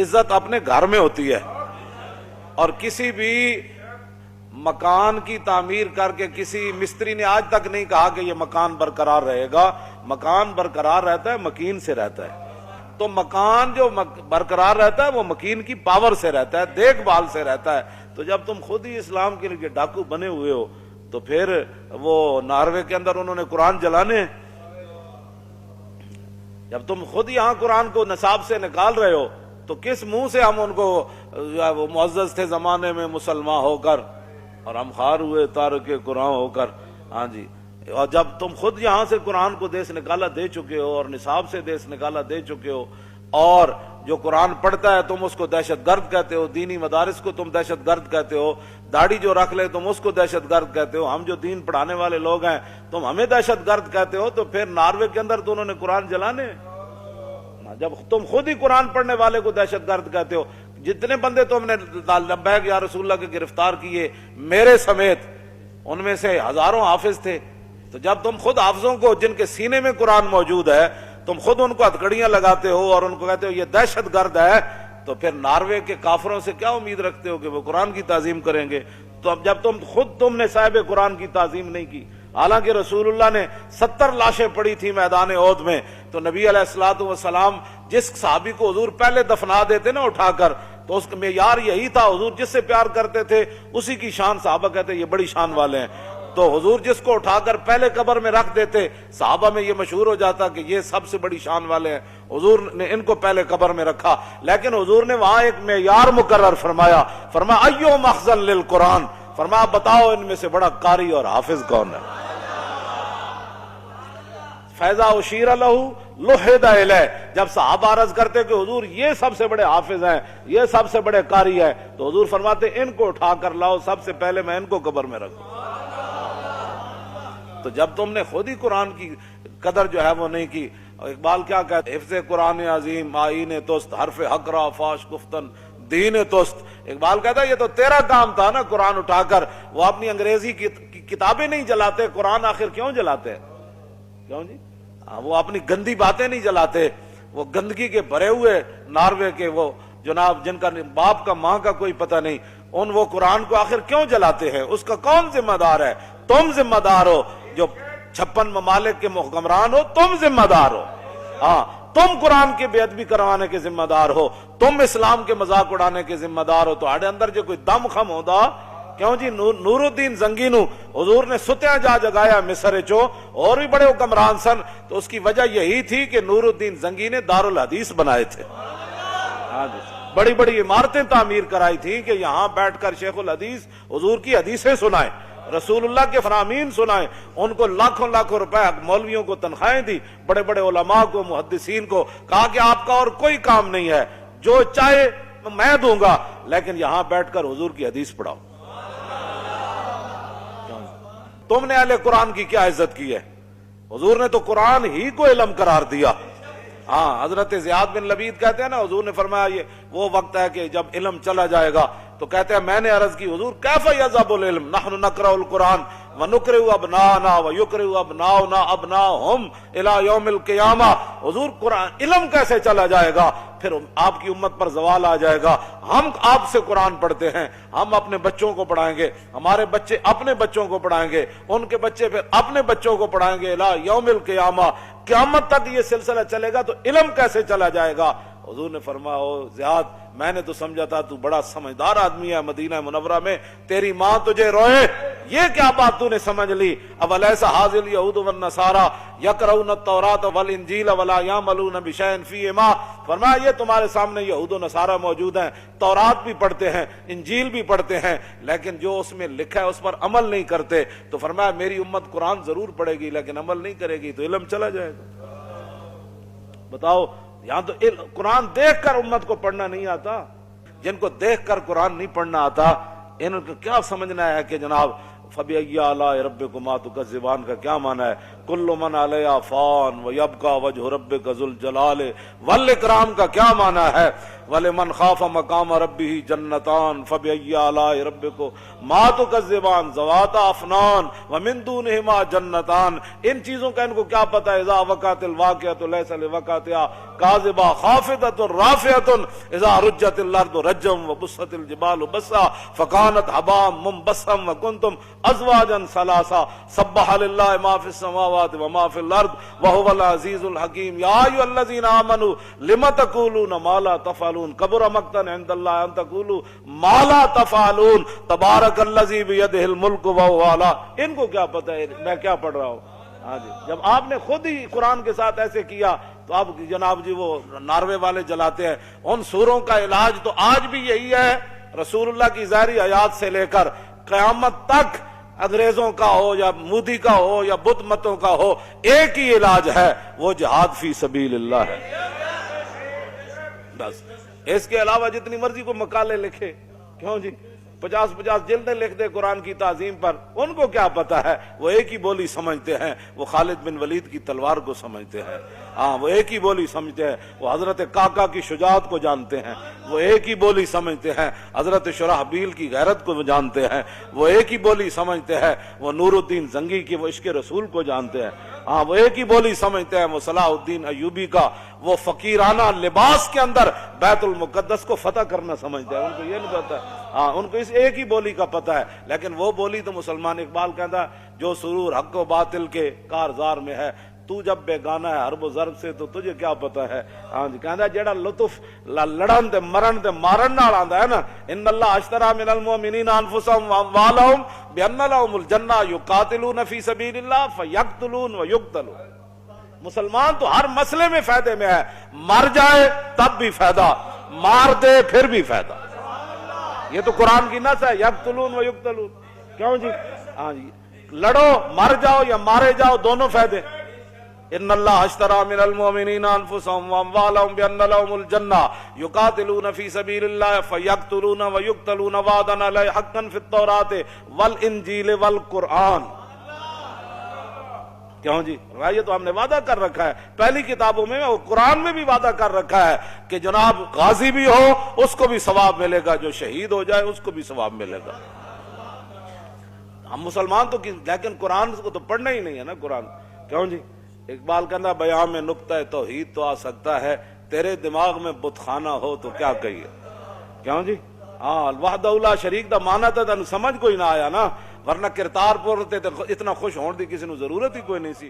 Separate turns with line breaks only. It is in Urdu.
عزت اپنے گھر میں ہوتی ہے، اور کسی بھی مکان کی تعمیر کر کے کسی مستری نے آج تک نہیں کہا کہ یہ مکان برقرار رہے گا. مکان برقرار رہتا ہے مکین سے رہتا ہے. تو مکان جو برقرار رہتا ہے وہ مکین کی پاور سے رہتا ہے، دیکھ بھال سے رہتا ہے. تو جب تم خود ہی اسلام کے لیے ڈاکو بنے ہوئے ہو تو پھر وہ ناروے کے اندر انہوں نے قرآن جلانے، جب تم خود یہاں قرآن کو نصاب سے نکال رہے ہو تو کس منہ سے ہم ان کو، وہ معزز تھے زمانے میں مسلمان ہو کر اور ہم خار ہوئے تارک قرآن ہو کر. ہاں جی، اور جب تم خود یہاں سے قرآن کو دیس نکالا دے چکے ہو اور نصاب سے دیس نکالا دے چکے ہو، اور جو قرآن پڑھتا ہے تم اس کو دہشت گرد کہتے ہو، دینی مدارس کو تم دہشت گرد کہتے ہو، داڑھی جو رکھ لے تم اس کو دہشت گرد کہتے ہو، ہم جو دین پڑھانے والے لوگ ہیں تم ہمیں دہشت گرد کہتے ہو، تو پھر ناروے کے اندر تو انہوں نے قرآن جلانے. جب تم خود ہی قرآن پڑھنے والے کو دہشت گرد کہتے ہو، جتنے بندے تم نے لبیک یا رسول اللہ کے گرفتار کیے میرے سمیت، ان میں سے ہزاروں حافظ تھے. تو جب تم خود حافظوں کو جن کے سینے میں قرآن موجود ہے تم خود ان کو ہتھکڑیاں لگاتے ہو اور ان کو کہتے ہو یہ دہشت گرد ہے، تو پھر ناروے کے کافروں سے کیا امید رکھتے ہو کہ وہ قرآن کی تعظیم کریں گے؟ تو اب جب تم نے صاحب قرآن کی تعظیم نہیں کی، حالانکہ رسول اللہ نے 70 لاشیں پڑی تھی میدان احد میں، تو نبی علیہ الصلوۃ والسلام جس صحابی کو حضور پہلے دفنا دیتے نا اٹھا کر، تو اس کا معیار یہی تھا، حضور جس سے پیار کرتے تھے اسی کی شان صحابہ کہتے یہ بڑی شان والے ہیں. تو حضور جس کو اٹھا کر پہلے قبر میں رکھ دیتے صحابہ میں یہ مشہور ہو جاتا کہ یہ سب سے بڑی شان والے ہیں، حضور نے ان کو پہلے قبر میں رکھا. لیکن حضور نے وہاں ایک معیار مقرر فرمایا ایو مخزن للقرآن، فرمایا بتاؤ ان میں سے بڑا قاری اور حافظ کون ہے؟ فیضا اشیر لہو لحد الیہ، جب صحابہ عرض کرتے کہ حضور یہ سب سے بڑے حافظ ہیں، یہ سب سے بڑے قاری ہیں، تو حضور فرماتے ان کو اٹھا کر لاؤ، سب سے پہلے میں ان کو قبر میں رکھوں. تو جب تم نے خود ہی قرآن کی قدر جو ہے وہ نہیں کی. اقبال کیا کہتے ہیں؟ حفظ قرآن عظیم آئین توست، حرف حق را فاش گفتن دین توست. اقبال کہتا ہے یہ تو تیرا کام تھا نا قرآن اٹھا کر. وہ اپنی انگریزی کی کتابیں نہیں جلاتے، قرآن آخر کیوں جلاتے؟ کیوں جی؟ وہ اپنی گندی باتیں نہیں جلاتے. وہ گندگی کے بھرے ہوئے ناروے کے وہ جناب جن کا باپ کا ماں کا کوئی پتہ نہیں، وہ قرآن کو آخر کیوں جلاتے ہیں؟ اس کا کون ذمہ دار ہے؟ تم ذمہ دار ہو، جو 56 ممالک کے حکمران ہو تم ذمہ دار ہو. ہاں، تم قرآن کی بے ادبی کروانے کے ذمہ دار ہو، تم اسلام کے مذاق اڑانے کے ذمہ دار ہو. تو آڑے اندر جو کوئی دم خم ہوتا کیوں جی؟ نور الدین زنگی نو حضور نے ستیاں جا جگایا مصر چو، اور بھی بڑے حکمران سن. تو اس کی وجہ یہی تھی کہ نور الدین زنگی نے دارالحدیث بنائے تھے. ہاں جی، بڑی بڑی عمارتیں تعمیر کرائی تھی کہ یہاں بیٹھ کر شیخ الحدیث حضور کی حدیثیں سنائیں، رسول اللہ کے فرامین سنائیں. ان کو لاکھوں لاکھوں روپے مولویوں کو تنخواہیں دی، بڑے بڑے علماء کو، محدثین کو، کہا کہ آپ کا اور کوئی کام نہیں ہے، جو چاہے میں دوں گا، لیکن یہاں بیٹھ کر حضور کی حدیث پڑھاؤ. تم نے اہل قرآن کی کیا عزت کی ہے؟ حضور نے تو قرآن ہی کو علم قرار دیا. ہاں، حضرت زیاد بن لبید کہتے ہیں نا، حضور نے فرمایا یہ وہ وقت ہے کہ جب علم چلا جائے گا. تو کہتے ہیں میں نے عرض کی حضور کیف یذهب العلم نحن نقرأ القرآن ونقرئ ابناءنا ويقرئ ابناؤنا ابناءهم الى يوم القیامہ. حضور قرآن علم کیسے چلا جائے گا؟ پھر آپ کی امت پر زوال آ جائے گا. ہم آپ سے قرآن پڑھتے ہیں، ہم اپنے بچوں کو پڑھائیں گے، ہمارے بچے اپنے بچوں کو پڑھائیں گے، ان کے بچے پھر اپنے بچوں کو پڑھائیں گے الى یوم القیامہ. قیامت تک یہ سلسلہ چلے گا، تو علم کیسے چلا جائے گا؟ حضور نے فرمایا او زیاد، میں نے تو سمجھا تھا تو بڑا سمجھدار آدمی ہے، مدینہ منورہ میں تیری ماں تجھے روئے، یہ کیا بات تو نے سمجھ لی؟ اولیس ھذ الیہود والنصارى یقرؤون التوراۃ والانجیل ولا یعملون بشیء فیہما. فرمایا یہ تمہارے سامنے یہود و نصارہ موجود ہیں، تورات بھی پڑھتے ہیں، انجیل بھی پڑھتے ہیں، لیکن جو اس میں لکھا ہے اس پر عمل نہیں کرتے. تو فرمایا میری امت قرآن ضرور پڑھے گی لیکن عمل نہیں کرے گی، تو علم چلا جائے گا. بتاؤ، یہاں تو قرآن دیکھ کر امت کو پڑھنا نہیں آتا. جن کو دیکھ کر قرآن نہیں پڑھنا آتا ان کو کیا سمجھنا ہے کہ جناب فَبِأَيِّ آلَاءِ رَبِّكُمَا تُكَذِّبَانِ کا کیا معنی ہے؟ کل من علیہا فان ویبقی وجہ ربک ذو الجلال والاکرام کا کیا معنی ہے؟ وَلِمَنْ خَافَ مَقَامَ رَبِّهِ جَنَّتَانِ فَبِأَيِّ آلَاءِ رَبِّكُمَا مَا تُكَذِّبَانِ ذَوَاتَا أَفْنَانٍ وَمِن دُونِهِمَا جَنَّتَانِ ان چیزوں کا ان کو کیا پتہ ہے؟ اذا وقعت الواقعۃ ليس لوقعتها كاذبہ خافضۃ رافعۃ اذا رجت الارض رجا وبست الجبال بسا فكانت هباء منبثا وكنتم ازواجا ثلاثا سبح لله ما في السماوات وما في الارض وهو العزيز الحكيم يا ايها الذين امنوا لم تقولون ما لا تفعلون كبر مقتا عند الله ان تقولوا ما لا تفعلون تبارك الذي بيده الملك وهو على ان کو کیا پتہ ہے میں کیا پڑھ رہا ہوں؟ ہاں جی، جب آپ نے خود ہی قرآن کے ساتھ ایسے کیا تو اب جناب جی وہ ناروے والے جلاتے ہیں ان سوروں کا علاج تو آج بھی یہی ہے، رسول اللہ کی ظاہری حیات سے لے کر قیامت تک انگریزوں کا ہو یا مودی کا ہو یا بت متوں کا ہو، ایک ہی علاج ہے، وہ جہاد فی سبیل اللہ ہے بس۔ اس کے علاوہ جتنی مرضی کو مقالے لکھے، کیوں جی 50 جلدیں لکھ دے قرآن کی تعظیم پر، ان کو کیا پتا ہے؟ وہ ایک ہی بولی سمجھتے ہیں، وہ خالد بن ولید کی تلوار کو سمجھتے ہیں، ہاں وہ ایک ہی بولی سمجھتے ہیں، وہ حضرت کاکا کی شجاعت کو جانتے ہیں، وہ ایک ہی بولی سمجھتے ہیں، حضرت شرحبیل کی غیرت کو جانتے ہیں، وہ ایک ہی بولی سمجھتے ہیں، وہ نور الدین زنگی کی وہ عشق رسول کو جانتے ہیں، ہاں وہ ایک ہی بولی سمجھتے ہیں، وہ صلاح الدین ایوبی کا وہ فقیرانہ لباس کے اندر بیت المقدس کو فتح کرنا سمجھتے ہیں، ان کو یہ نہیں پتا، ہاں ان کو اس ایک ہی بولی کا پتہ ہے۔ لیکن وہ بولی تو مسلمان اقبال کہتا ہے جو سرور حق و باطل کے کارزار میں ہے، تو جب بیگانہ ہے حرب و ضرب سے تو تجھے کیا پتہ ہے؟ ہاں جی کہتا ہے جیڑا لطف لڑن تے مرن تے مارن نال آندا ہے نا، ان اللہ اشترى من المؤمنین انفسهم واموالهم بان لهم الجنہ یقاتلون فی سبیل اللہ فیقتلون ویقتلون۔ مسلمان تو ہر مسئلے میں فائدے میں ہے، مر جائے تب بھی فائدہ، مار دے پھر بھی فائدہ، یہ تو قرآن کی نص ہے، یقتلون و یقتلون، کیوں جی؟ ہاں جی لڑو مر جاؤ یا مارے جاؤ دونوں فائدے۔ ان اللہ اشترى من المؤمنین انفسهم واموالهم بان لهم الجنہ یقاتلون فی سبیل اللہ فیقتلون ویقتلون وعدا علیہ حقا فی التوراۃ والانجیل والقرآن۔ کیوں جی؟ یہ تو ہم نے وعدہ کر رکھا ہے پہلی کتابوں میں، اور قرآن میں بھی وعدہ کر رکھا ہے کہ جناب غازی بھی ہو اس کو بھی ثواب ملے گا، جو شہید ہو جائے اس کو بھی ثواب ملے گا۔ ہم مسلمان تو لیکن قرآن کو تو پڑھنا ہی نہیں ہے نا قرآن، کیوں جی؟ اقبال کہنا بیان میں نقطہ توحید تو آ سکتا ہے، تیرے دماغ میں بت خانہ ہو تو کیا کہیے، کیوں جی؟ ہاں وحدہ لا شریک دا مانا تھا تینوں سمجھ کوئی نہ آیا نا، ورنہ کرتارپور تے اتنا خوش ہون دی کسی نو ضرورت ہی کوئی نہیں سی۔